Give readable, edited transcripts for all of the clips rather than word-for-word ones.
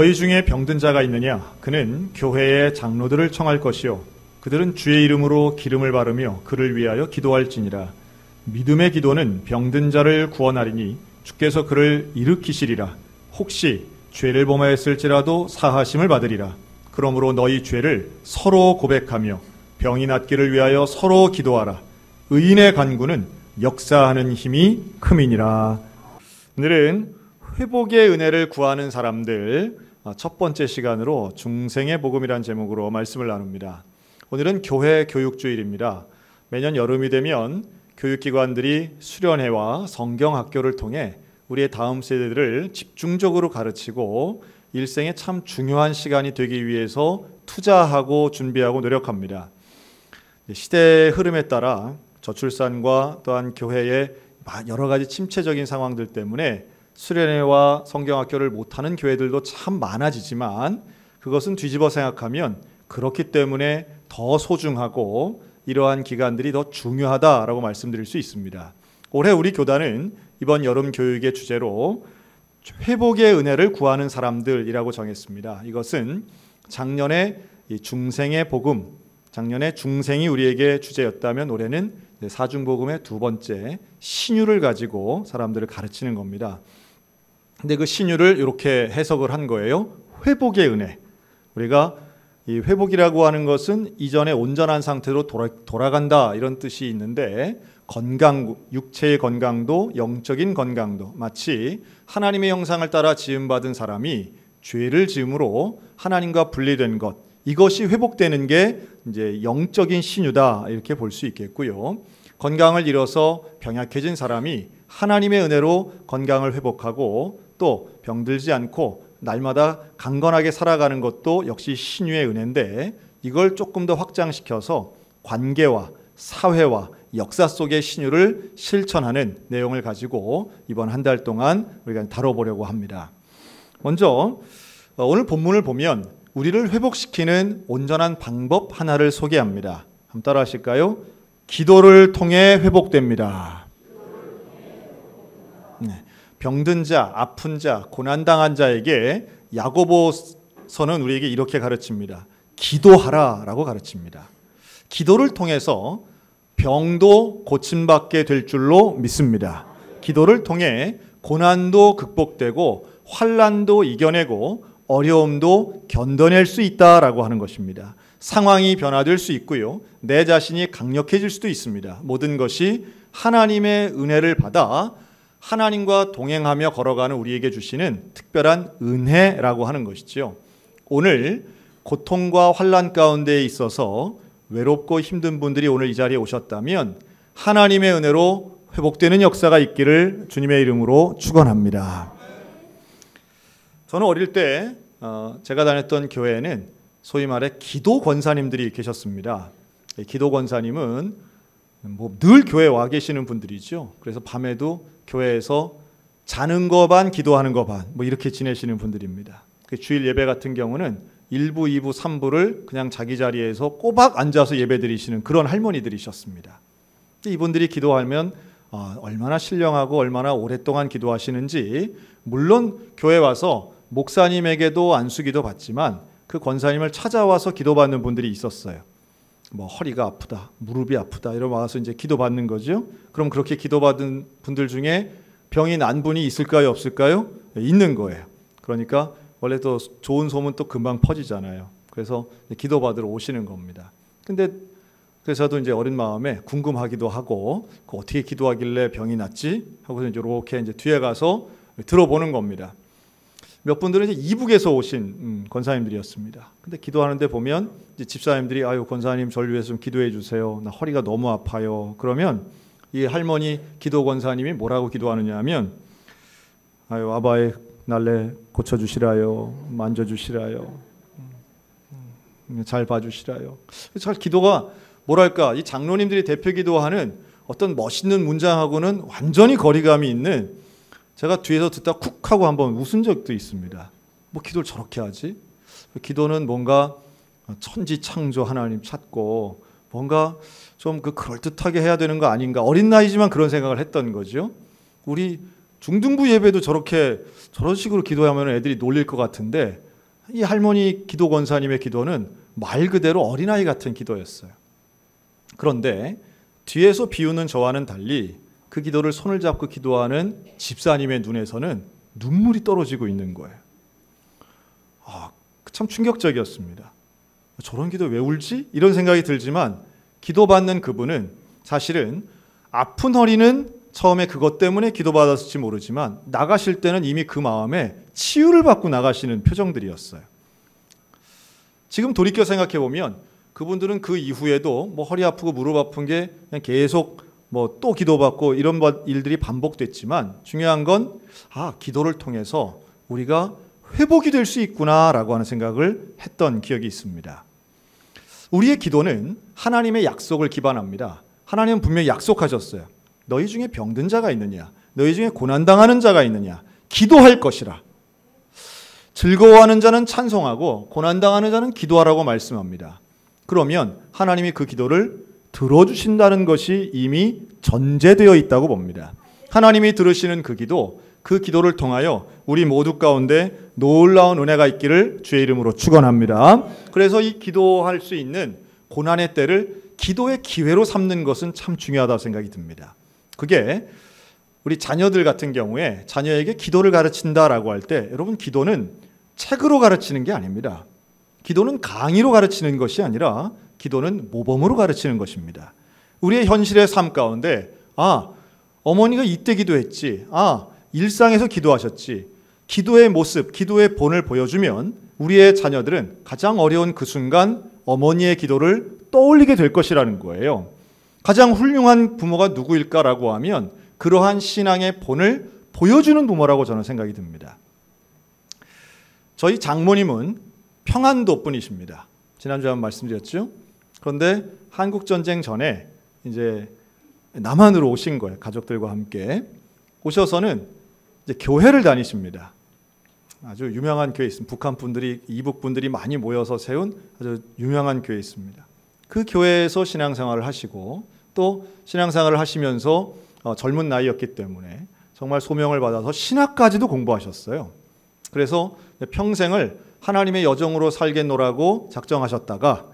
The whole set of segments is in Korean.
너희 중에 병든 자가 있느냐? 그는 교회의 장로들을 청할 것이요 그들은 주의 이름으로 기름을 바르며 그를 위하여 기도할지니라. 믿음의 기도는 병든 자를 구원하리니 주께서 그를 일으키시리라. 혹시 죄를 범하였을지라도 사하심을 받으리라. 그러므로 너희 죄를 서로 고백하며 병이 낫기를 위하여 서로 기도하라. 의인의 간구는 역사하는 힘이 큼이니라. 오늘은 회복의 은혜를 구하는 사람들 첫 번째 시간으로 중생의 복음이란 제목으로 말씀을 나눕니다. 오늘은 교회 교육주일입니다. 매년 여름이 되면 교육기관들이 수련회와 성경학교를 통해 우리의 다음 세대들을 집중적으로 가르치고 일생에 참 중요한 시간이 되기 위해서 투자하고 준비하고 노력합니다. 시대의 흐름에 따라 저출산과 또한 교회의 여러 가지 침체적인 상황들 때문에 수련회와 성경학교를 못하는 교회들도 참 많아지지만 그것은 뒤집어 생각하면 그렇기 때문에 더 소중하고 이러한 기간들이 더 중요하다라고 말씀드릴 수 있습니다. 올해 우리 교단은 이번 여름 교육의 주제로 회복의 은혜를 구하는 사람들이라고 정했습니다. 이것은 작년에 중생의 복음, 작년에 중생이 우리에게 주제였다면 올해는 사중복음의 두 번째 신유를 가지고 사람들을 가르치는 겁니다. 근데 그 신유를 이렇게 해석을 한 거예요. 회복의 은혜. 우리가 이 회복이라고 하는 것은 이전에 온전한 상태로 돌아간다 이런 뜻이 있는데 건강, 육체의 건강도 영적인 건강도 마치 하나님의 형상을 따라 지음받은 사람이 죄를 지음으로 하나님과 분리된 것 이것이 회복되는 게 이제 영적인 신유다 이렇게 볼 수 있겠고요. 건강을 잃어서 병약해진 사람이 하나님의 은혜로 건강을 회복하고 또 병들지 않고 날마다 강건하게 살아가는 것도 역시 신유의 은혜인데 이걸 조금 더 확장시켜서 관계와 사회와 역사 속의 신유를 실천하는 내용을 가지고 이번 한 달 동안 우리가 다뤄보려고 합니다. 먼저 오늘 본문을 보면 우리를 회복시키는 온전한 방법 하나를 소개합니다. 한번 따라 하실까요? 기도를 통해 회복됩니다. 네. 병든 자, 아픈 자, 고난당한 자에게 야고보서는 우리에게 이렇게 가르칩니다. 기도하라라고 가르칩니다. 기도를 통해서 병도 고침받게 될 줄로 믿습니다. 기도를 통해 고난도 극복되고 환난도 이겨내고 어려움도 견뎌낼 수 있다라고 하는 것입니다. 상황이 변화될 수 있고요. 내 자신이 강력해질 수도 있습니다. 모든 것이 하나님의 은혜를 받아 하나님과 동행하며 걸어가는 우리에게 주시는 특별한 은혜라고 하는 것이죠. 오늘 고통과 환난 가운데 있어서 외롭고 힘든 분들이 오늘 이 자리에 오셨다면 하나님의 은혜로 회복되는 역사가 있기를 주님의 이름으로 축원합니다. 저는 어릴 때 제가 다녔던 교회에는 소위 말해 기도 권사님들이 계셨습니다. 기도 권사님은 늘 교회에 와 계시는 분들이죠. 그래서 밤에도 교회에서 자는 거 반 기도하는 거 반 이렇게 지내시는 분들입니다. 주일 예배 같은 경우는 1부, 2부, 3부를 그냥 자기 자리에서 꼬박 앉아서 예배 드리시는 그런 할머니들이셨습니다. 이분들이 기도하면 얼마나 신령하고 얼마나 오랫동안 기도하시는지 물론 교회 와서 목사님에게도 안수기도 받지만 그 권사님을 찾아와서 기도받는 분들이 있었어요. 허리가 아프다, 무릎이 아프다 이러면 와서 이제 기도받는 거죠. 그럼 그렇게 기도받은 분들 중에 병이 난 분이 있을까요, 없을까요? 있는 거예요. 그러니까 원래 또 좋은 소문 또 금방 퍼지잖아요. 그래서 기도받으러 오시는 겁니다. 근데 그래서 저도 이제 어린 마음에 궁금하기도 하고 어떻게 기도하길래 병이 낫지? 하고서 이렇게 이제 뒤에 가서 들어보는 겁니다. 몇 분들은 이제 이북에서 오신 권사님들이었습니다. 근데 기도하는데 보면 이제 집사님들이 아유 권사님 저를 위해서 좀 기도해 주세요. 나 허리가 너무 아파요. 그러면 이 할머니 기도 권사님이 뭐라고 기도하느냐 하면 아유 아바의 날래 고쳐주시라요. 만져주시라요. 잘 봐주시라요. 잘 기도가 뭐랄까 이 장로님들이 대표 기도하는 어떤 멋있는 문장하고는 완전히 거리감이 있는 제가 뒤에서 듣다 쿡 하고 한번 웃은 적도 있습니다. 기도를 저렇게 하지? 기도는 뭔가 천지창조 하나님 찾고 뭔가 좀 그럴듯하게 해야 되는 거 아닌가. 어린 나이지만 그런 생각을 했던 거죠. 우리 중등부 예배도 저런 식으로 기도하면 애들이 놀릴 것 같은데 이 할머니 기도 권사님의 기도는 말 그대로 어린아이 같은 기도였어요. 그런데 뒤에서 비우는 저와는 달리 그 기도를 손을 잡고 기도하는 집사님의 눈에서는 눈물이 떨어지고 있는 거예요. 참 충격적이었습니다. 저런 기도 왜 울지? 이런 생각이 들지만 기도받는 그분은 사실은 아픈 허리는 처음에 그것 때문에 기도받았을지 모르지만 나가실 때는 이미 그 마음에 치유를 받고 나가시는 표정들이었어요. 지금 돌이켜 생각해 보면 그분들은 그 이후에도 뭐 허리 아프고 무릎 아픈 게 그냥 계속 뭐 또 기도받고 이런 일들이 반복됐지만 중요한 건 기도를 통해서 우리가 회복이 될 수 있구나라고 하는 생각을 했던 기억이 있습니다. 우리의 기도는 하나님의 약속을 기반합니다. 하나님은 분명히 약속하셨어요. 너희 중에 병든 자가 있느냐? 너희 중에 고난당하는 자가 있느냐? 기도할 것이라. 즐거워하는 자는 찬송하고 고난당하는 자는 기도하라고 말씀합니다. 그러면 하나님이 그 기도를 들어주신다는 것이 이미 전제되어 있다고 봅니다. 하나님이 들으시는 그 기도를 통하여 우리 모두 가운데 놀라운 은혜가 있기를 주의 이름으로 축원합니다. 그래서 이 기도할 수 있는 고난의 때를 기도의 기회로 삼는 것은 참 중요하다고 생각이 듭니다. 그게 우리 자녀들 같은 경우에 자녀에게 기도를 가르친다라고 할 때 여러분 기도는 책으로 가르치는 게 아닙니다. 기도는 강의로 가르치는 것이 아니라 기도는 모범으로 가르치는 것입니다. 우리의 현실의 삶 가운데 어머니가 이때 기도했지. 일상에서 기도하셨지. 기도의 모습, 기도의 본을 보여주면 우리의 자녀들은 가장 어려운 그 순간 어머니의 기도를 떠올리게 될 것이라는 거예요. 가장 훌륭한 부모가 누구일까라고 하면 그러한 신앙의 본을 보여주는 부모라고 저는 생각이 듭니다. 저희 장모님은 평안도 분이십니다. 지난주에 한번 말씀드렸죠. 그런데 한국전쟁 전에 이제 남한으로 오신 거예요. 가족들과 함께 오셔서는 이제 교회를 다니십니다. 아주 유명한 교회 있습니다. 북한 분들이, 이북 분들이 많이 모여서 세운 아주 유명한 교회 있습니다. 그 교회에서 신앙생활을 하시고 또 신앙생활을 하시면서 젊은 나이였기 때문에 정말 소명을 받아서 신학까지도 공부하셨어요. 그래서 평생을 하나님의 여정으로 살겠노라고 작정하셨다가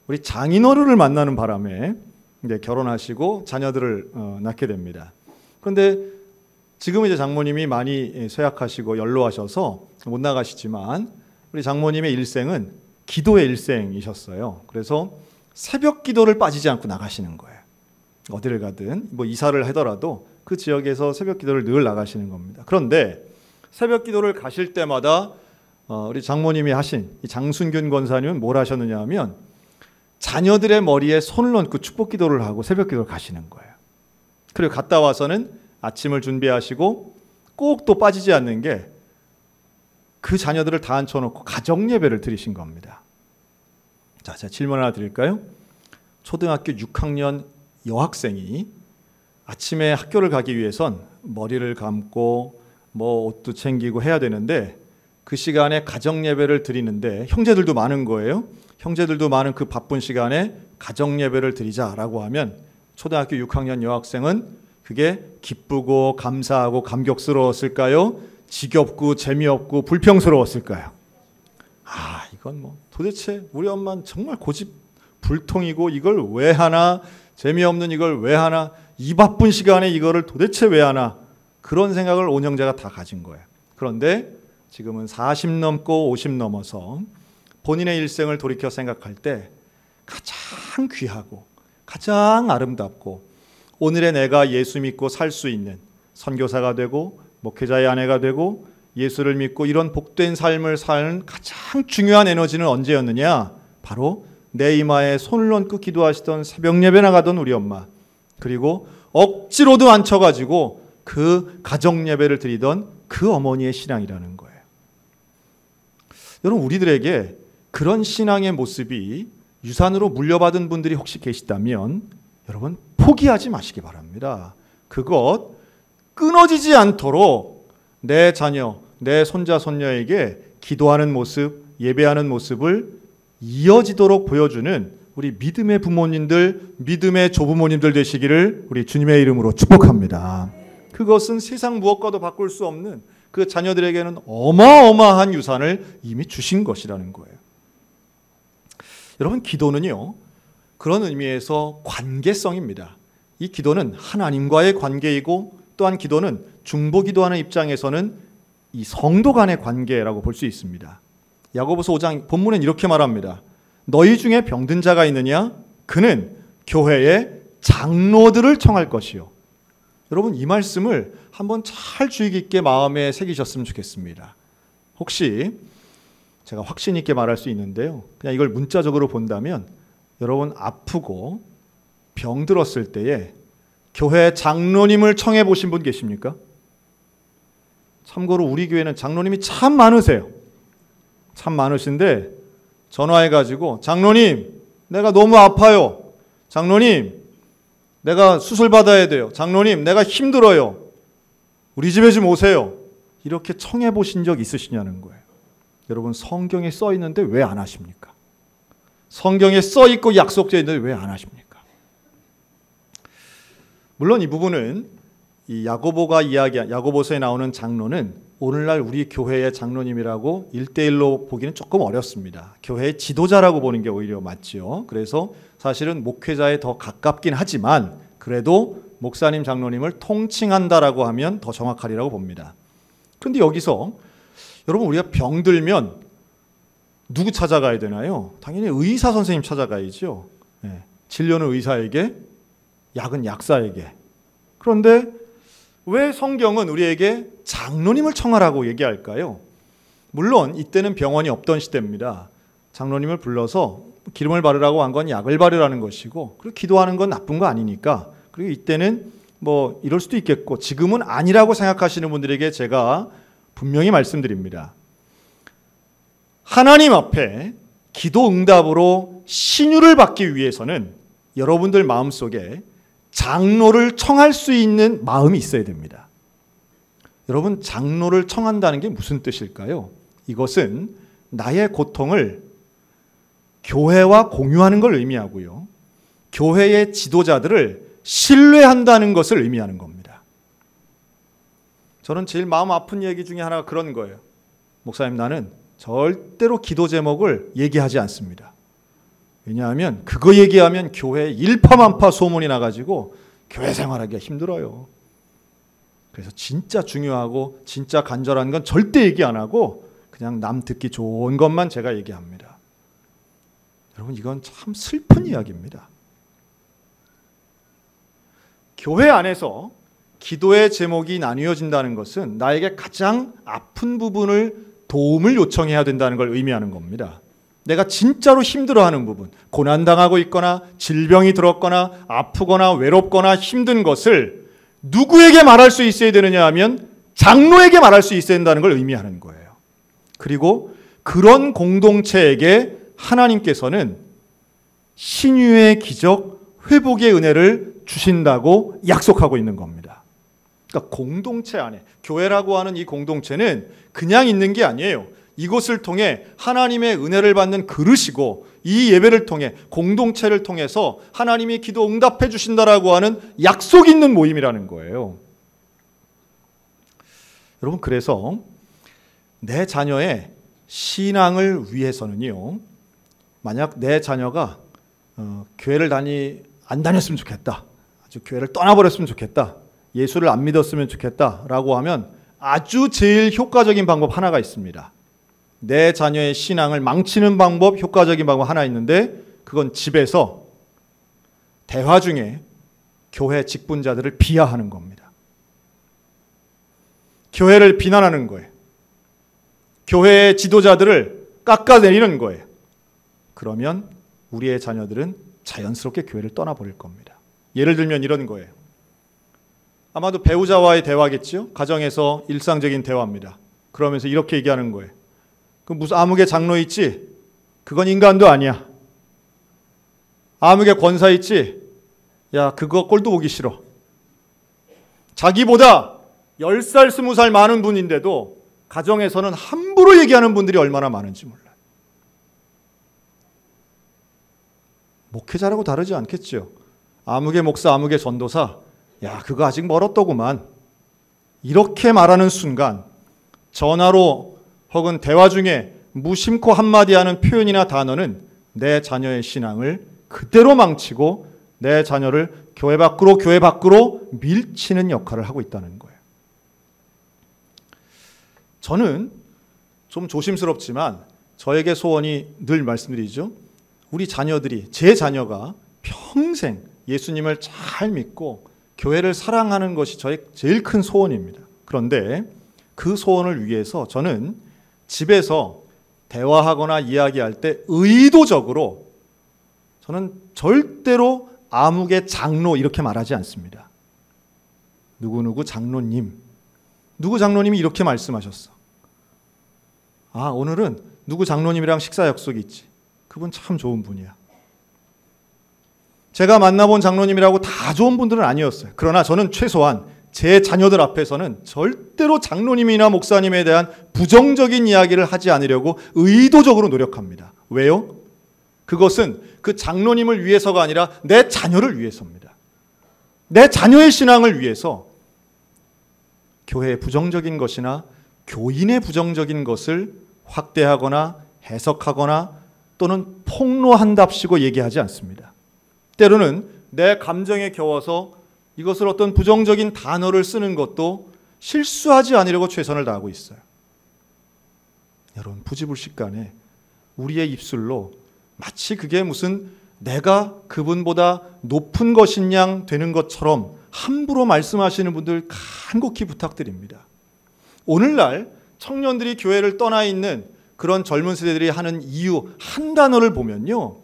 우리 장인어른을 만나는 바람에 이제 결혼하시고 자녀들을 낳게 됩니다. 그런데 지금 이제 장모님이 많이 쇠약하시고 연로하셔서 못 나가시지만 우리 장모님의 일생은 기도의 일생이셨어요. 그래서 새벽 기도를 빠지지 않고 나가시는 거예요. 어디를 가든 뭐 이사를 하더라도 그 지역에서 새벽 기도를 늘 나가시는 겁니다. 그런데 새벽 기도를 가실 때마다 우리 장모님이 하신 이 장순균 권사님은 뭘 하셨느냐 하면 자녀들의 머리에 손을 얹고 축복 기도를 하고 새벽 기도를 가시는 거예요. 그리고 갔다 와서는 아침을 준비하시고 꼭 또 빠지지 않는 게 그 자녀들을 다 앉혀놓고 가정 예배를 드리신 겁니다. 자, 제가 질문 하나 드릴까요? 초등학교 6학년 여학생이 아침에 학교를 가기 위해선 머리를 감고 뭐 옷도 챙기고 해야 되는데 그 시간에 가정 예배를 드리는데 형제들도 많은 거예요. 형제들도 많은 그 바쁜 시간에 가정 예배를 드리자라고 하면 초등학교 6학년 여학생은 그게 기쁘고 감사하고 감격스러웠을까요? 지겹고 재미없고 불평스러웠을까요? 이건 뭐 도대체 우리 엄마는 정말 고집불통이고 이걸 왜 하나, 재미없는 이걸 왜 하나, 이 바쁜 시간에 이거를 도대체 왜 하나, 그런 생각을 온 형제가 다 가진 거예요. 그런데 지금은 40 넘고 50 넘어서 본인의 일생을 돌이켜 생각할 때 가장 귀하고 가장 아름답고 오늘의 내가 예수 믿고 살 수 있는 선교사가 되고 목회자의 아내가 되고 예수를 믿고 이런 복된 삶을 사는 가장 중요한 에너지는 언제였느냐? 바로 내 이마에 손을 얹고 기도하시던 새벽 예배 나가던 우리 엄마, 그리고 억지로도 앉혀가지고 그 가정 예배를 드리던 그 어머니의 신앙이라는 거예요. 여러분, 우리들에게 그런 신앙의 모습이 유산으로 물려받은 분들이 혹시 계시다면 여러분 포기하지 마시기 바랍니다. 그것 끊어지지 않도록 내 자녀, 내 손자, 손녀에게 기도하는 모습, 예배하는 모습을 이어지도록 보여주는 우리 믿음의 부모님들, 믿음의 조부모님들 되시기를 우리 주님의 이름으로 축복합니다. 그것은 세상 무엇과도 바꿀 수 없는 그 자녀들에게는 어마어마한 유산을 이미 주신 것이라는 거예요. 여러분, 기도는요, 그런 의미에서 관계성입니다. 이 기도는 하나님과의 관계이고, 또한 기도는 중보 기도하는 입장에서는 이 성도 간의 관계라고 볼 수 있습니다. 야고보서 5장 본문은 이렇게 말합니다. 너희 중에 병든 자가 있느냐? 그는 교회의 장로들을 청할 것이요. 여러분, 이 말씀을 한번 잘 주의 깊게 마음에 새기셨으면 좋겠습니다. 혹시 제가 확신 있게 말할 수 있는데요, 그냥 이걸 문자적으로 본다면 여러분, 아프고 병들었을 때에 교회 장로님을 청해 보신 분 계십니까? 참고로 우리 교회는 장로님이 참 많으세요. 참 많으신데 전화해가지고 장로님, 내가 너무 아파요. 장로님, 내가 수술 받아야 돼요. 장로님, 내가 힘들어요. 우리 집에 좀 오세요. 이렇게 청해 보신 적 있으시냐는 거예요. 여러분, 성경에 써 있는데 왜 안 하십니까? 성경에 써 있고 약속되어 있는데 왜 안 하십니까? 물론 이 부분은 이 야고보서에 나오는 장로는 오늘날 우리 교회의 장로님이라고 1대1로 보기는 조금 어렵습니다. 교회의 지도자라고 보는 게 오히려 맞지요. 그래서 사실은 목회자에 더 가깝긴 하지만 그래도 목사님, 장로님을 통칭한다라고 하면 더 정확하리라고 봅니다. 그런데 여기서 여러분, 우리가 병들면 누구 찾아가야 되나요? 당연히 의사 선생님 찾아가야죠. 네. 진료는 의사에게, 약은 약사에게. 그런데 왜 성경은 우리에게 장로님을 청하라고 얘기할까요? 물론 이때는 병원이 없던 시대입니다. 장로님을 불러서 기름을 바르라고 한 건 약을 바르라는 것이고, 그리고 기도하는 건 나쁜 거 아니니까. 그리고 이때는 뭐 이럴 수도 있겠고, 지금은 아니라고 생각하시는 분들에게 제가 분명히 말씀드립니다. 하나님 앞에 기도 응답으로 신유를 받기 위해서는 여러분들 마음속에 장로를 청할 수 있는 마음이 있어야 됩니다. 여러분, 장로를 청한다는 게 무슨 뜻일까요? 이것은 나의 고통을 교회와 공유하는 걸 의미하고요, 교회의 지도자들을 신뢰한다는 것을 의미하는 겁니다. 저는 제일 마음 아픈 얘기 중에 하나가 그런 거예요. 목사님, 나는 절대로 기도 제목을 얘기하지 않습니다. 왜냐하면 그거 얘기하면 교회에 일파만파 소문이 나가지고 교회 생활하기가 힘들어요. 그래서 진짜 중요하고 진짜 간절한 건 절대 얘기 안 하고 그냥 남 듣기 좋은 것만 제가 얘기합니다. 여러분, 이건 참 슬픈 이야기입니다. 교회 안에서 기도의 제목이 나뉘어진다는 것은 나에게 가장 아픈 부분을 도움을 요청해야 된다는 걸 의미하는 겁니다. 내가 진짜로 힘들어하는 부분, 고난당하고 있거나 질병이 들었거나 아프거나 외롭거나 힘든 것을 누구에게 말할 수 있어야 되느냐 하면 장로에게 말할 수 있어야 된다는 걸 의미하는 거예요. 그리고 그런 공동체에게 하나님께서는 신유의 기적, 회복의 은혜를 주신다고 약속하고 있는 겁니다. 그러니까 공동체 안에, 교회라고 하는 이 공동체는 그냥 있는 게 아니에요. 이것을 통해 하나님의 은혜를 받는 그릇이고, 이 예배를 통해, 공동체를 통해서 하나님이 기도 응답해 주신다라고 하는 약속 있는 모임이라는 거예요. 여러분, 그래서 내 자녀의 신앙을 위해서는요, 만약 내 자녀가 교회를 안 다녔으면 좋겠다, 아주 교회를 떠나버렸으면 좋겠다, 예수를 안 믿었으면 좋겠다라고 하면 아주 제일 효과적인 방법 하나가 있습니다. 내 자녀의 신앙을 망치는 방법, 효과적인 방법 하나 있는데, 그건 집에서 대화 중에 교회 직분자들을 비하하는 겁니다. 교회를 비난하는 거예요. 교회의 지도자들을 깎아내리는 거예요. 그러면 우리의 자녀들은 자연스럽게 교회를 떠나버릴 겁니다. 예를 들면 이런 거예요. 아마도 배우자와의 대화겠지요? 가정에서 일상적인 대화입니다. 그러면서 이렇게 얘기하는 거예요. 그 무슨 암흑의 장로 있지? 그건 인간도 아니야. 암흑의 권사 있지? 야, 그거 꼴도 보기 싫어. 자기보다 10살, 20살 많은 분인데도 가정에서는 함부로 얘기하는 분들이 얼마나 많은지 몰라요. 목회자라고 다르지 않겠죠. 암흑의 목사, 암흑의 전도사, 야, 그거 아직 멀었더구만. 이렇게 말하는 순간 전화로 혹은 대화 중에 무심코 한마디 하는 표현이나 단어는 내 자녀의 신앙을 그대로 망치고 내 자녀를 교회 밖으로 밀치는 역할을 하고 있다는 거예요. 저는 좀 조심스럽지만 저에게 소원이 늘 말씀드리죠. 우리 자녀들이, 제 자녀가 평생 예수님을 잘 믿고 교회를 사랑하는 것이 저의 제일 큰 소원입니다. 그런데 그 소원을 위해서 저는 집에서 대화하거나 이야기할 때 의도적으로 저는 절대로 아무개 장로 이렇게 말하지 않습니다. 누구누구 장로님, 누구 장로님이 이렇게 말씀하셨어. 아, 오늘은 누구 장로님이랑 식사 약속이 있지. 그분 참 좋은 분이야. 제가 만나본 장로님이라고 다 좋은 분들은 아니었어요. 그러나 저는 최소한 제 자녀들 앞에서는 절대로 장로님이나 목사님에 대한 부정적인 이야기를 하지 않으려고 의도적으로 노력합니다. 왜요? 그것은 그 장로님을 위해서가 아니라 내 자녀를 위해서입니다. 내 자녀의 신앙을 위해서 교회의 부정적인 것이나 교인의 부정적인 것을 확대하거나 해석하거나 또는 폭로한답시고 얘기하지 않습니다. 때로는 내 감정에 겨워서 이것을 어떤 부정적인 단어를 쓰는 것도 실수하지 않으려고 최선을 다하고 있어요. 여러분, 부지불식간에 우리의 입술로 마치 그게 무슨 내가 그분보다 높은 것인 양 되는 것처럼 함부로 말씀하시는 분들 간곡히 부탁드립니다. 오늘날 청년들이 교회를 떠나 있는 그런 젊은 세대들이 하는 이유 한 단어를 보면요,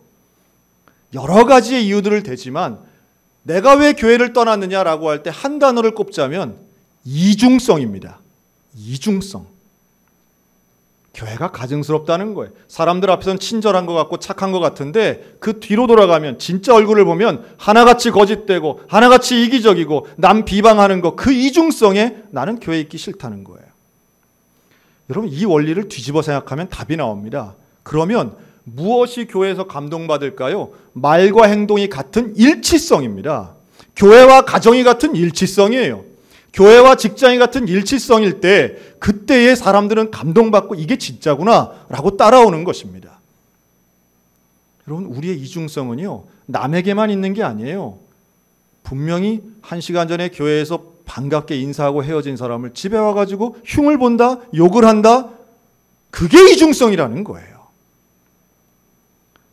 여러 가지의 이유들을 대지만 내가 왜 교회를 떠났느냐라고 할 때 한 단어를 꼽자면 이중성입니다. 이중성. 교회가 가증스럽다는 거예요. 사람들 앞에서는 친절한 것 같고 착한 것 같은데 그 뒤로 돌아가면 진짜 얼굴을 보면 하나같이 거짓되고 하나같이 이기적이고 남 비방하는 것, 그 이중성에 나는 교회에 있기 싫다는 거예요. 여러분, 이 원리를 뒤집어 생각하면 답이 나옵니다. 그러면 무엇이 교회에서 감동받을까요? 말과 행동이 같은 일치성입니다. 교회와 가정이 같은 일치성이에요. 교회와 직장이 같은 일치성일 때 그때의 사람들은 감동받고 이게 진짜구나 라고 따라오는 것입니다. 여러분, 우리의 이중성은요, 남에게만 있는 게 아니에요. 분명히 1시간 전에 교회에서 반갑게 인사하고 헤어진 사람을 집에 와가지고 흉을 본다, 욕을 한다, 그게 이중성이라는 거예요.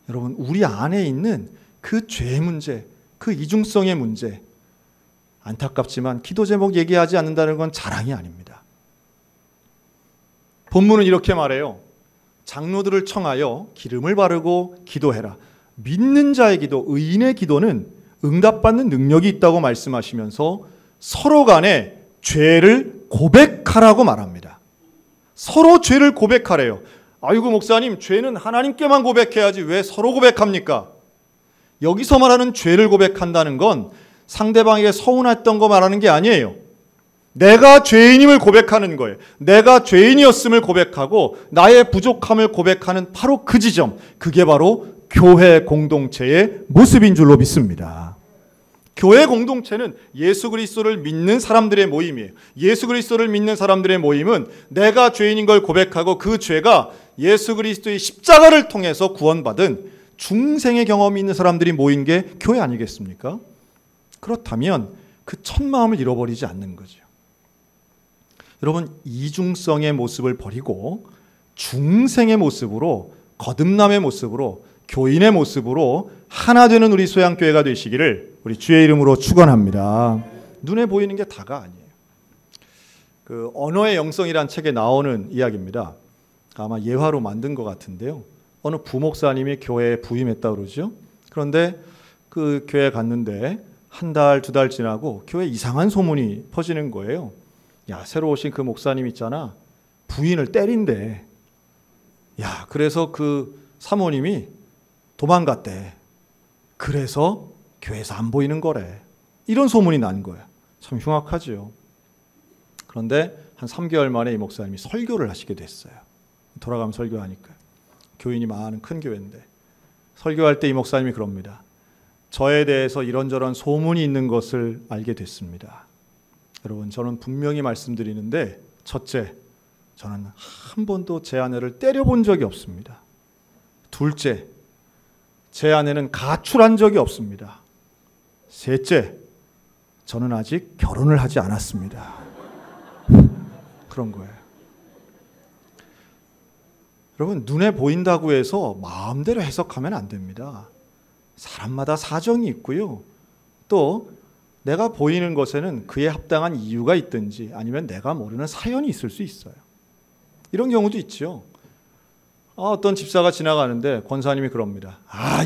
여러분, 우리 안에 있는 그 죄의 문제, 그 이중성의 문제, 안타깝지만 기도 제목 얘기하지 않는다는 건 자랑이 아닙니다. 본문은 이렇게 말해요. 장로들을 청하여 기름을 바르고 기도해라. 믿는 자의 기도, 의인의 기도는 응답받는 능력이 있다고 말씀하시면서 서로 간에 죄를 고백하라고 말합니다. 서로 죄를 고백하래요. 아이고 목사님, 죄는 하나님께만 고백해야지 왜 서로 고백합니까? 여기서 말하는 죄를 고백한다는 건 상대방에게 서운했던 거 말하는 게 아니에요. 내가 죄인임을 고백하는 거예요. 내가 죄인이었음을 고백하고 나의 부족함을 고백하는 바로 그 지점, 그게 바로 교회 공동체의 모습인 줄로 믿습니다. 교회 공동체는 예수 그리스도를 믿는 사람들의 모임이에요. 예수 그리스도를 믿는 사람들의 모임은 내가 죄인인 걸 고백하고 그 죄가 예수 그리스도의 십자가를 통해서 구원받은 중생의 경험이 있는 사람들이 모인 게 교회 아니겠습니까? 그렇다면 그 첫 마음을 잃어버리지 않는 거죠. 여러분, 이중성의 모습을 버리고 중생의 모습으로, 거듭남의 모습으로, 교인의 모습으로 하나 되는 우리 소양교회가 되시기를 우리 주의 이름으로 축원합니다. 눈에 보이는 게 다가 아니에요. 그 언어의 영성이란 책에 나오는 이야기입니다. 아마 예화로 만든 것 같은데요. 어느 부목사님이 교회에 부임했다고 그러죠. 그런데 그 교회에 갔는데 한 달, 두 달 지나고 교회에 이상한 소문이 퍼지는 거예요. 야, 새로 오신 그 목사님 있잖아, 부인을 때린대. 야, 그래서 그 사모님이 도망갔대. 그래서 교회에서 안 보이는 거래. 이런 소문이 난 거야. 참 흉악하죠. 그런데 한 3개월 만에 이 목사님이 설교를 하시게 됐어요. 돌아가면 설교하니까. 교인이 많은 큰 교회인데. 설교할 때 이 목사님이 그럽니다. 저에 대해서 이런저런 소문이 있는 것을 알게 됐습니다. 여러분, 저는 분명히 말씀드리는데, 첫째, 저는 한 번도 제 아내를 때려본 적이 없습니다. 둘째, 제 아내는 가출한 적이 없습니다. 셋째, 저는 아직 결혼을 하지 않았습니다. 그런 거예요. 여러분, 눈에 보인다고 해서 마음대로 해석하면 안 됩니다. 사람마다 사정이 있고요. 또 내가 보이는 것에는 그에 합당한 이유가 있든지 아니면 내가 모르는 사연이 있을 수 있어요. 이런 경우도 있죠. 어떤 집사가 지나가는데 권사님이 그럽니다.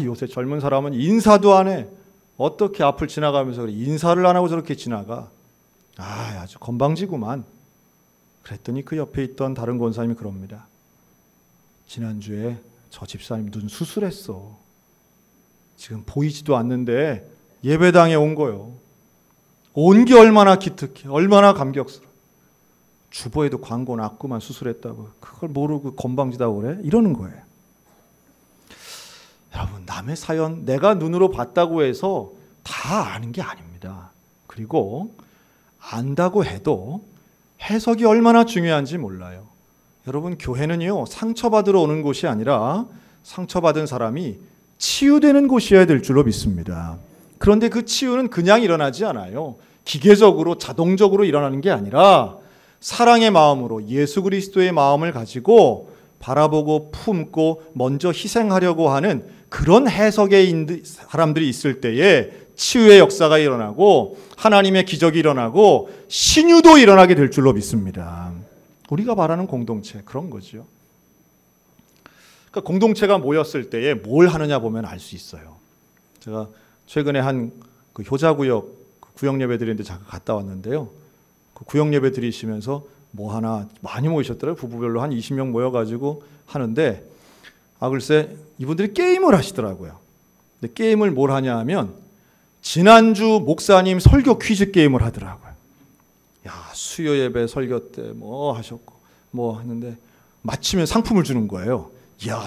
요새 젊은 사람은 인사도 안 해. 어떻게 앞을 지나가면서 그래. 인사를 안 하고 저렇게 지나가. 아주 건방지구만. 그랬더니 그 옆에 있던 다른 권사님이 그럽니다. 지난주에 저 집사님 눈 수술했어. 지금 보이지도 않는데 예배당에 온 거요. 온 게 얼마나 기특해. 얼마나 감격스러워. 주보에도 광고 났구만 수술했다고. 그걸 모르고 건방지다고 그래? 이러는 거예요. 여러분, 남의 사연 내가 눈으로 봤다고 해서 다 아는 게 아닙니다. 그리고 안다고 해도 해석이 얼마나 중요한지 몰라요. 여러분, 교회는요, 상처받으러 오는 곳이 아니라 상처받은 사람이 치유되는 곳이어야 될 줄로 믿습니다. 그런데 그 치유는 그냥 일어나지 않아요. 기계적으로 자동적으로 일어나는 게 아니라 사랑의 마음으로 예수 그리스도의 마음을 가지고 바라보고 품고 먼저 희생하려고 하는 그런 해석의 사람들이 있을 때에 치유의 역사가 일어나고 하나님의 기적이 일어나고 신유도 일어나게 될 줄로 믿습니다. 우리가 말하는 공동체, 그런 거죠. 그러니까 공동체가 모였을 때에 뭘 하느냐 보면 알 수 있어요. 제가 최근에 한 그 효자구역 구역 예배 드리는데 잠깐 갔다 왔는데요. 그 구역 예배 드리시면서 뭐 하나 많이 모이셨더라고요. 부부별로 한 20명 모여가지고 하는데, 글쎄 이분들이 게임을 하시더라고요. 근데 게임을 뭘 하냐 하면 지난주 목사님 설교 퀴즈 게임을 하더라고요. 수요 예배 설교 때 뭐 하셨고 뭐 했는데 마치면 상품을 주는 거예요.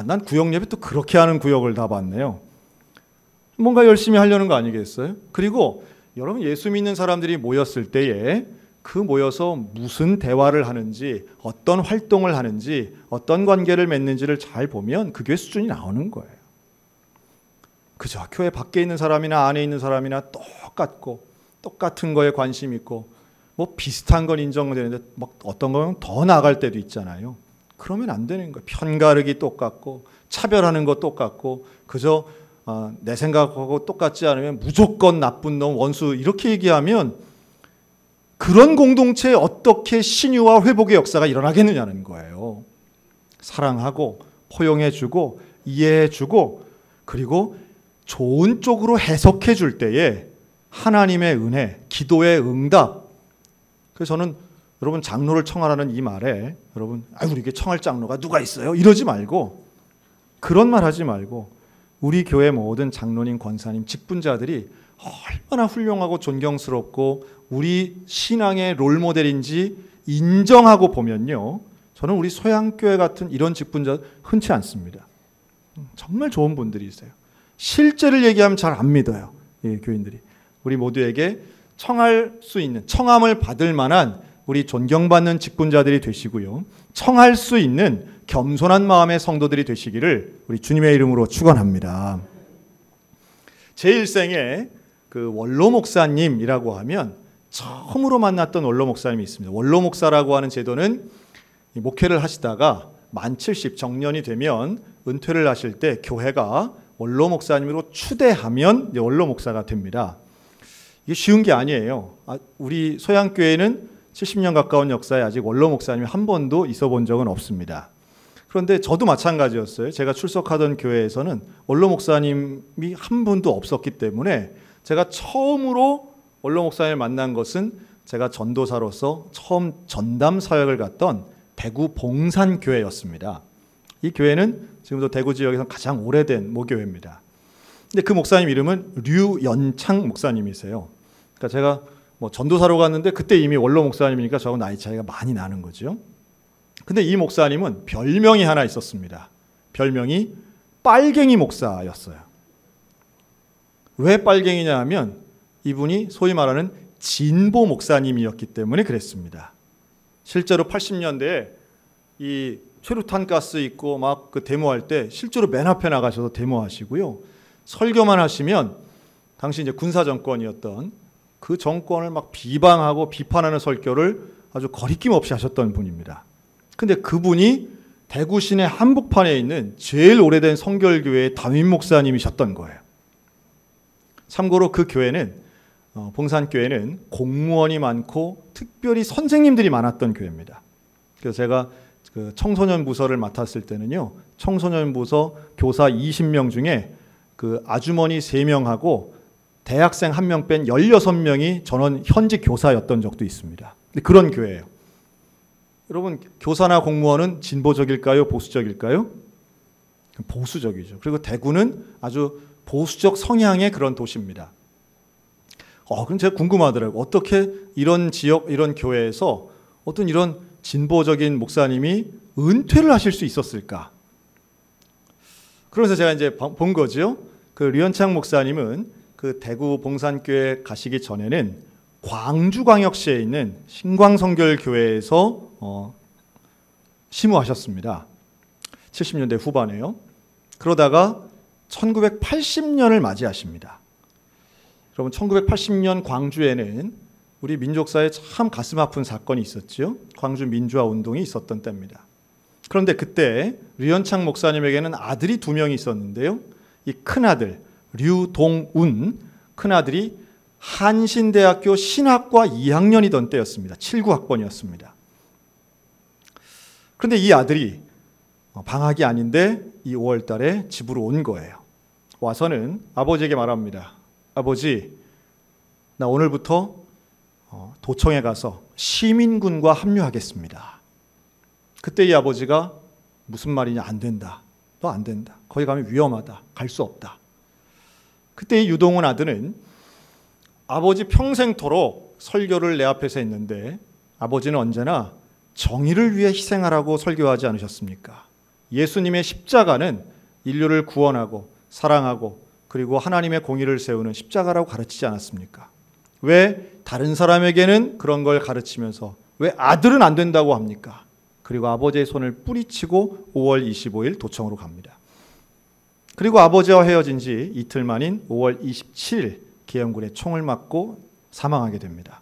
난 구역 예배 또 그렇게 하는 구역을 다 봤네요. 뭔가 열심히 하려는 거 아니겠어요? 그리고 여러분, 예수 믿는 사람들이 모였을 때에 그 모여서 무슨 대화를 하는지, 어떤 활동을 하는지, 어떤 관계를 맺는지를 잘 보면 그 교회 수준이 나오는 거예요. 그죠? 교회 밖에 있는 사람이나 안에 있는 사람이나 똑같고 똑같은 거에 관심 있고 뭐 비슷한 건 인정되는데 막 어떤 건 더 나아갈 때도 있잖아요. 그러면 안 되는 거예요. 편가르기 똑같고 차별하는 거 똑같고 그저 내 생각하고 똑같지 않으면 무조건 나쁜 놈, 원수 이렇게 얘기하면 그런 공동체에 어떻게 신유와 회복의 역사가 일어나겠느냐는 거예요. 사랑하고 포용해주고 이해해주고 그리고 좋은 쪽으로 해석해 줄 때에 하나님의 은혜, 기도의 응답. 그래서 저는 여러분, 장로를 청하라는 이 말에 여러분, 우리 교회 청할 장로가 누가 있어요? 이러지 말고, 그런 말 하지 말고, 우리 교회 모든 장로님, 권사님, 직분자들이 얼마나 훌륭하고 존경스럽고 우리 신앙의 롤모델인지 인정하고 보면요, 저는 우리 소양교회 같은 이런 직분자 흔치 않습니다. 정말 좋은 분들이세요. 실제를 얘기하면 잘 안 믿어요. 교인들이. 우리 모두에게 청할 수 있는, 청함을 받을 만한 우리 존경받는 직분자들이 되시고요, 청할 수 있는 겸손한 마음의 성도들이 되시기를 우리 주님의 이름으로 축원합니다. 제 일생에 그 원로 목사님이라고 하면 처음으로 만났던 원로 목사님이 있습니다. 원로 목사라고 하는 제도는 목회를 하시다가 만 70 정년이 되면 은퇴를 하실 때 교회가 원로 목사님으로 추대하면 원로 목사가 됩니다. 이게 쉬운 게 아니에요. 우리 소양교회는 70년 가까운 역사에 아직 원로 목사님이 한 번도 있어 본 적은 없습니다. 그런데 저도 마찬가지였어요. 제가 출석하던 교회에서는 원로 목사님이 한 분도 없었기 때문에 제가 처음으로 원로 목사님을 만난 것은 제가 전도사로서 처음 전담 사역을 갔던 대구 봉산교회였습니다. 이 교회는 지금도 대구 지역에서 가장 오래된 모교회입니다. 근데 그 목사님 이름은 류연창 목사님이세요. 그러니까 제가 뭐 전도사로 갔는데 그때 이미 원로 목사님이니까 저하고 나이 차이가 많이 나는 거죠. 근데 이 목사님은 별명이 하나 있었습니다. 별명이 빨갱이 목사였어요. 왜 빨갱이냐 하면 이분이 소위 말하는 진보 목사님이었기 때문에 그랬습니다. 실제로 80년대에 이 최루탄 가스 있고 막 그 데모할 때 실제로 맨 앞에 나가셔서 데모하시고요. 설교만 하시면 당시 이제 군사 정권이었던 그 정권을 막 비방하고 비판하는 설교를 아주 거리낌 없이 하셨던 분입니다. 근데 그분이 대구 시내 한복판에 있는 제일 오래된 성결교회의 담임 목사님이셨던 거예요. 참고로 그 교회는 봉산교회는 공무원이 많고 특별히 선생님들이 많았던 교회입니다. 그래서 제가 그 청소년 부서를 맡았을 때는요, 청소년 부서 교사 20명 중에 그 아주머니 3명하고 대학생 1명 뺀 16명이 전원 현직 교사였던 적도 있습니다. 근데 그런 교회예요. 여러분, 교사나 공무원은 진보적일까요? 보수적일까요? 보수적이죠. 그리고 대구는 아주 보수적 성향의 그런 도시입니다. 그럼 제가 궁금하더라고요. 어떻게 이런 지역, 이런 교회에서 어떤 이런 진보적인 목사님이 은퇴를 하실 수 있었을까? 그러면서 제가 이제 본 거죠. 그 류현창 목사님은 그 대구 봉산교회 가시기 전에는 광주광역시에 있는 신광성결교회에서 심우하셨습니다. 70년대 후반에요. 그러다가 1980년을 맞이하십니다. 여러분, 1980년 광주에는 우리 민족사에 참 가슴 아픈 사건이 있었죠. 광주 민주화 운동이 있었던 때입니다. 그런데 그때 류현창 목사님에게는 아들이 2명이 있었는데요. 이 큰아들 류동운, 큰아들이 한신대학교 신학과 2학년이던 때였습니다. 79학번이었습니다. 그런데 이 아들이 방학이 아닌데 이 5월 달에 집으로 온 거예요. 와서는 아버지에게 말합니다. 아버지, 나 오늘부터 도청에 가서 시민군과 합류하겠습니다. 그때 이 아버지가 무슨 말이냐, 안 된다. 너 안 된다. 거기 가면 위험하다. 갈 수 없다. 그때 이 유동훈 아들은 아버지 평생토록 설교를 내 앞에서 했는데 아버지는 언제나 정의를 위해 희생하라고 설교하지 않으셨습니까? 예수님의 십자가는 인류를 구원하고 사랑하고 그리고 하나님의 공의를 세우는 십자가라고 가르치지 않았습니까? 왜 다른 사람에게는 그런 걸 가르치면서 왜 아들은 안 된다고 합니까? 그리고 아버지의 손을 뿌리치고 5월 25일 도청으로 갑니다. 그리고 아버지와 헤어진 지 이틀 만인 5월 27일 계엄군에 총을 맞고 사망하게 됩니다.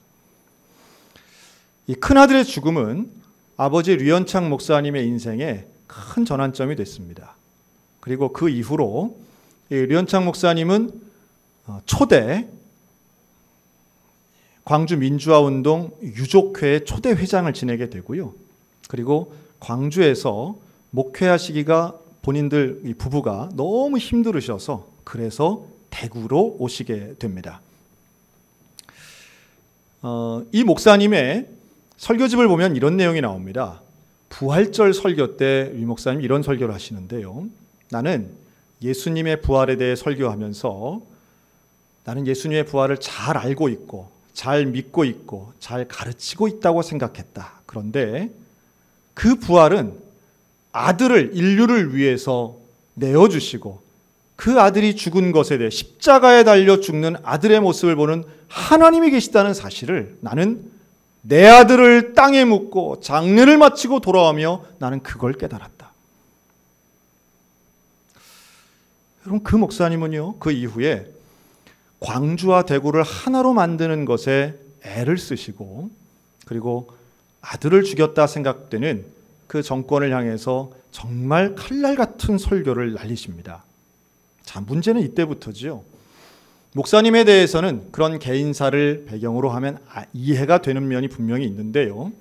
이 큰아들의 죽음은 아버지 류현창 목사님의 인생에 큰 전환점이 됐습니다. 그리고 그 이후로 류현창 목사님은 초대 광주 민주화운동 유족회 초대 회장을 지내게 되고요. 그리고 광주에서 목회하시기가 본인들 이 부부가 너무 힘들으셔서 그래서 대구로 오시게 됩니다. 이 목사님의 설교집을 보면 이런 내용이 나옵니다. 부활절 설교 때 이 목사님이 이런 설교를 하시는데요. 나는 예수님의 부활에 대해 설교하면서 나는 예수님의 부활을 잘 알고 있고 잘 믿고 있고 잘 가르치고 있다고 생각했다. 그런데 그 부활은 아들을 인류를 위해서 내어주시고 그 아들이 죽은 것에 대해 십자가에 달려 죽는 아들의 모습을 보는 하나님이 계시다는 사실을 나는 내 아들을 땅에 묻고 장례를 마치고 돌아오며 나는 그걸 깨달았다. 여러분, 그 목사님은요, 그 이후에 광주와 대구를 하나로 만드는 것에 애를 쓰시고 그리고 아들을 죽였다 생각되는 그 정권을 향해서 정말 칼날 같은 설교를 날리십니다. 자, 문제는 이때부터지요. 목사님에 대해서는 그런 개인사를 배경으로 하면 이해가 되는 면이 분명히 있는데요.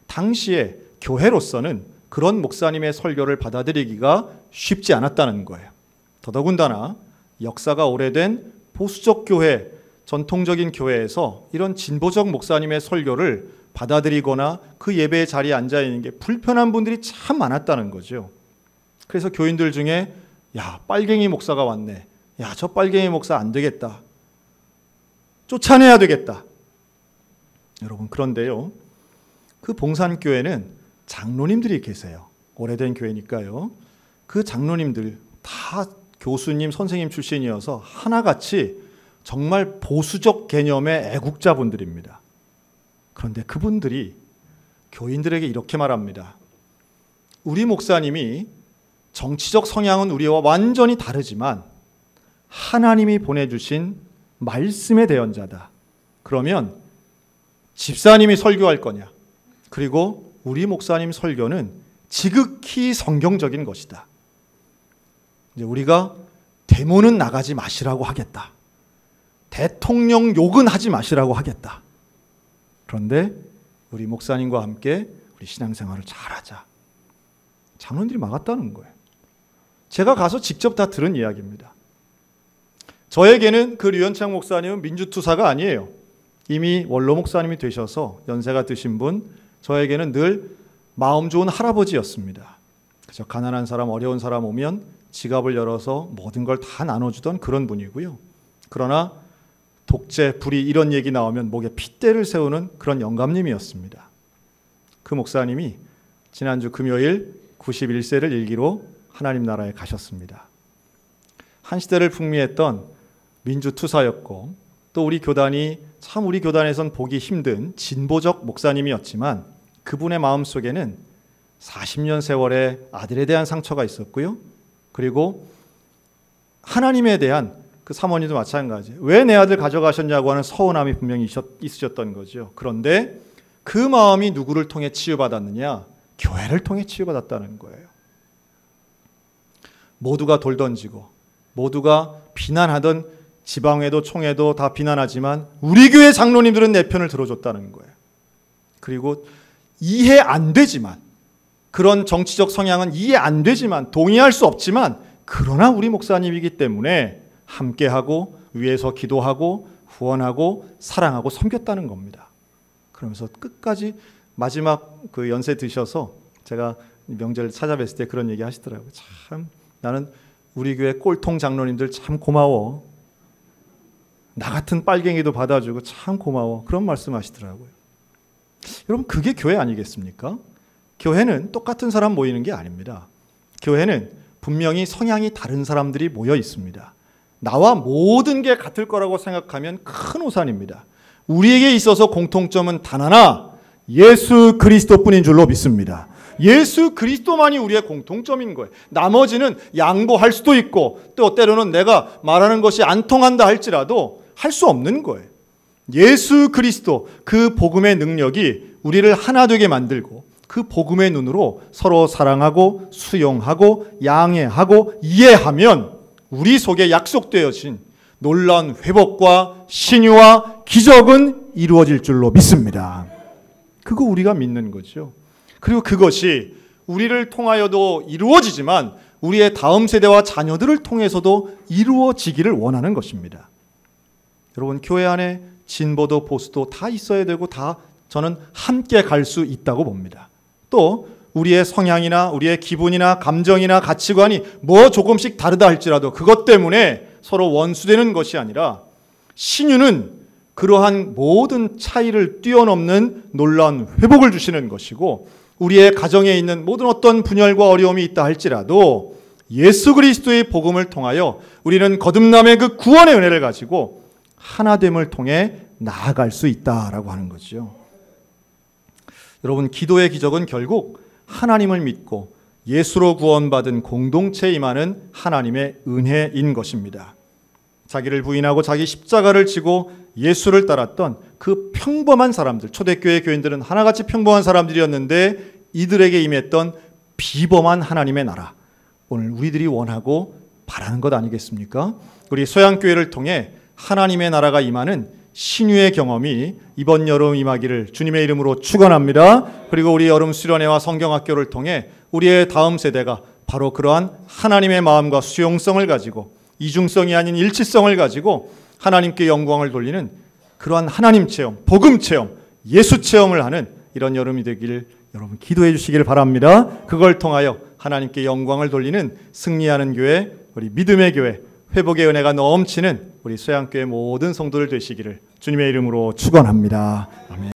당시에 교회로서는 그런 목사님의 설교를 받아들이기가 쉽지 않았다는 거예요. 더더군다나 역사가 오래된 보수적 교회, 전통적인 교회에서 이런 진보적 목사님의 설교를 받아들이거나 그 예배의 자리에 앉아있는 게 불편한 분들이 참 많았다는 거죠. 그래서 교인들 중에 야, 빨갱이 목사가 왔네. 야, 저 빨갱이 목사 안 되겠다. 쫓아내야 되겠다. 여러분, 그런데요, 그 봉산교회는 장로님들이 계세요. 오래된 교회니까요. 그 장로님들 다 교수님, 선생님 출신이어서 하나같이 정말 보수적 개념의 애국자분들입니다. 그런데 그분들이 교인들에게 이렇게 말합니다. 우리 목사님이 정치적 성향은 우리와 완전히 다르지만 하나님이 보내주신 말씀의 대언자다. 그러면 집사님이 설교할 거냐? 그리고 우리 목사님 설교는 지극히 성경적인 것이다. 이제 우리가 대모는 나가지 마시라고 하겠다. 대통령 욕은 하지 마시라고 하겠다. 그런데 우리 목사님과 함께 우리 신앙생활을 잘하자. 장로님들이 막았다는 거예요. 제가 가서 직접 다 들은 이야기입니다. 저에게는 그 류현창 목사님은 민주투사가 아니에요. 이미 원로 목사님이 되셔서 연세가 드신 분, 저에게는 늘 마음 좋은 할아버지였습니다. 그저 가난한 사람, 어려운 사람 오면 지갑을 열어서 모든 걸 다 나눠주던 그런 분이고요. 그러나 독재, 불의 이런 얘기 나오면 목에 핏대를 세우는 그런 영감님이었습니다. 그 목사님이 지난주 금요일 91세를 일기로 하나님 나라에 가셨습니다. 한 시대를 풍미했던 민주투사였고 또 우리 교단이 참 우리 교단에선 보기 힘든 진보적 목사님이었지만 그분의 마음속에는 40년 세월의 아들에 대한 상처가 있었고요. 그리고 하나님에 대한 그 사모님도 마찬가지. 왜 내 아들 가져가셨냐고 하는 서운함이 분명히 있으셨던 거죠. 그런데 그 마음이 누구를 통해 치유받았느냐? 교회를 통해 치유받았다는 거예요. 모두가 돌 던지고 모두가 비난하던 지방회도 총회도 다 비난하지만 우리 교회 장로님들은 내 편을 들어줬다는 거예요. 그리고 이해 안 되지만 그런 정치적 성향은 이해 안 되지만 동의할 수 없지만 그러나 우리 목사님이기 때문에 함께하고 위에서 기도하고 후원하고 사랑하고 섬겼다는 겁니다. 그러면서 끝까지 마지막 그 연세 드셔서 제가 명절 찾아뵀을 때 그런 얘기 하시더라고요. 참 나는 우리 교회 꼴통 장로님들 참 고마워. 나 같은 빨갱이도 받아주고 참 고마워. 그런 말씀 하시더라고요. 여러분 그게 교회 아니겠습니까? 교회는 똑같은 사람 모이는 게 아닙니다. 교회는 분명히 성향이 다른 사람들이 모여 있습니다. 나와 모든 게 같을 거라고 생각하면 큰 오산입니다. 우리에게 있어서 공통점은 단 하나, 예수 그리스도뿐인 줄로 믿습니다. 예수 그리스도만이 우리의 공통점인 거예요. 나머지는 양보할 수도 있고 또 때로는 내가 말하는 것이 안 통한다 할지라도 할 수 없는 거예요. 예수 그리스도 그 복음의 능력이 우리를 하나 되게 만들고 그 복음의 눈으로 서로 사랑하고 수용하고 양해하고 이해하면 우리 속에 약속되어진 놀라운 회복과 신유와 기적은 이루어질 줄로 믿습니다. 그거 우리가 믿는 거죠. 그리고 그것이 우리를 통하여도 이루어지지만 우리의 다음 세대와 자녀들을 통해서도 이루어지기를 원하는 것입니다. 여러분 교회 안에 진보도 보수도 다 있어야 되고 다 저는 함께 갈 수 있다고 봅니다. 또 우리의 성향이나 우리의 기분이나 감정이나 가치관이 뭐 조금씩 다르다 할지라도 그것 때문에 서로 원수되는 것이 아니라 신유는 그러한 모든 차이를 뛰어넘는 놀라운 회복을 주시는 것이고 우리의 가정에 있는 모든 어떤 분열과 어려움이 있다 할지라도 예수 그리스도의 복음을 통하여 우리는 거듭남의 그 구원의 은혜를 가지고 하나됨을 통해 나아갈 수 있다라고 하는 거죠. 여러분 기도의 기적은 결국 하나님을 믿고 예수로 구원받은 공동체에 임하는 하나님의 은혜인 것입니다. 자기를 부인하고 자기 십자가를 지고 예수를 따랐던 그 평범한 사람들, 초대교회 교인들은 하나같이 평범한 사람들이었는데 이들에게 임했던 비범한 하나님의 나라, 오늘 우리들이 원하고 바라는 것 아니겠습니까? 우리 소양교회를 통해 하나님의 나라가 임하는 신유의 경험이 이번 여름 임하기를 주님의 이름으로 축원합니다. 그리고 우리 여름 수련회와 성경학교를 통해 우리의 다음 세대가 바로 그러한 하나님의 마음과 수용성을 가지고 이중성이 아닌 일치성을 가지고 하나님께 영광을 돌리는 그러한 하나님 체험, 복음 체험, 예수 체험을 하는 이런 여름이 되기를 여러분 기도해 주시기를 바랍니다. 그걸 통하여 하나님께 영광을 돌리는 승리하는 교회, 우리 믿음의 교회, 회복의 은혜가 넘치는 우리 소양교회 모든 성도들 되시기를 주님의 이름으로 축원합니다. 아멘.